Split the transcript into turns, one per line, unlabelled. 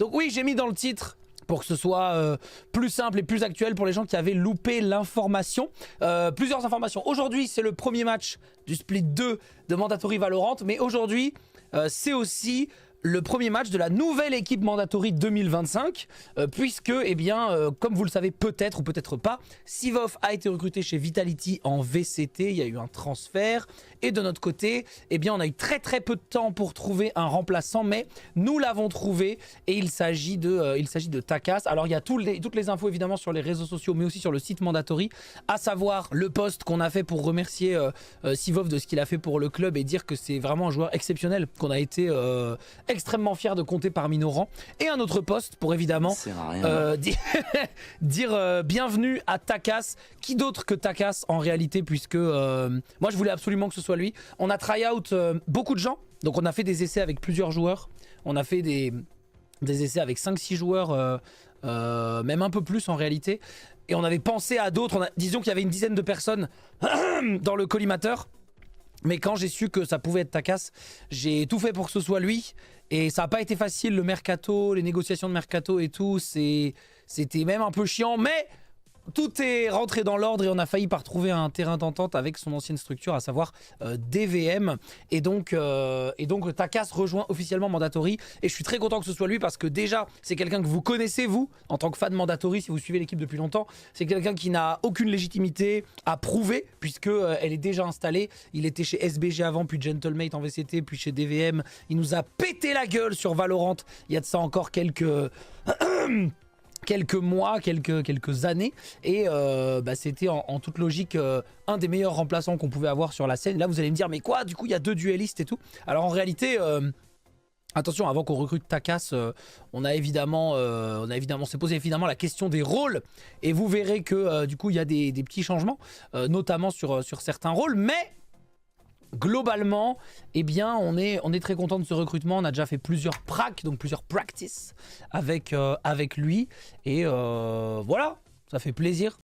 Donc oui, j'ai mis dans le titre pour que ce soit plus simple et plus actuel pour les gens qui avaient loupé l'information. Plusieurs informations. Aujourd'hui, c'est le premier match du Split 2 de Mandatory Valorant. Mais aujourd'hui, c'est aussi le premier match de la nouvelle équipe Mandatory 2025. Puisque, eh bien, comme vous le savez peut-être ou peut-être pas, Sivov a été recruté chez Vitality en VCT. Il y a eu un transfert. Et de notre côté, eh bien, on a eu très peu de temps pour trouver un remplaçant. Mais nous l'avons trouvé et il s'agit de Takas. Alors, il y a toutes les infos évidemment sur les réseaux sociaux, mais aussi sur le site Mandatory. À savoir le post qu'on a fait pour remercier Sivov de ce qu'il a fait pour le club et dire que c'est vraiment un joueur exceptionnel qu'on a été extrêmement fiers de compter parmi nos rangs. Et un autre post pour évidemment dire bienvenue à Takas. Qui d'autre que Takas en réalité, puisque moi je voulais absolument que ce soit lui. On a try out beaucoup de gens. Donc on a fait des essais avec plusieurs joueurs. On a fait des essais avec 5-6 joueurs, même un peu plus en réalité. Et on avait pensé à d'autres. Disons qu'il y avait une dizaine de personnes dans le collimateur. Mais quand j'ai su que ça pouvait être Takas, j'ai tout fait pour que ce soit lui. Et ça n'a pas été facile, le mercato, les négociations de mercato et tout. C'était même un peu chiant, mais tout est rentré dans l'ordre et on a failli par trouver un terrain d'entente avec son ancienne structure, à savoir DVM. Et donc Takas rejoint officiellement Mandatory. Et je suis très content que ce soit lui parce que déjà, c'est quelqu'un que vous connaissez, vous, en tant que fan Mandatory, si vous suivez l'équipe depuis longtemps. C'est quelqu'un qui n'a aucune légitimité à prouver puisque elle est déjà installée. Il était chez SBG avant, puis Gentlemate en VCT, puis chez DVM. Il nous a pété la gueule sur Valorant. Il y a de ça encore quelques mois, quelques années, et c'était en toute logique un des meilleurs remplaçants qu'on pouvait avoir sur la scène. Là vous allez me dire mais quoi, du coup il y a 2 duellistes et tout. Alors en réalité attention, avant qu'on recrute Takas, on a évidemment s'est posé évidemment la question des rôles, et vous verrez que du coup il y a des petits changements, notamment sur certains rôles, mais globalement, eh bien, on est très content de ce recrutement. On a déjà fait plusieurs pracs, donc plusieurs practices avec lui. Et voilà, ça fait plaisir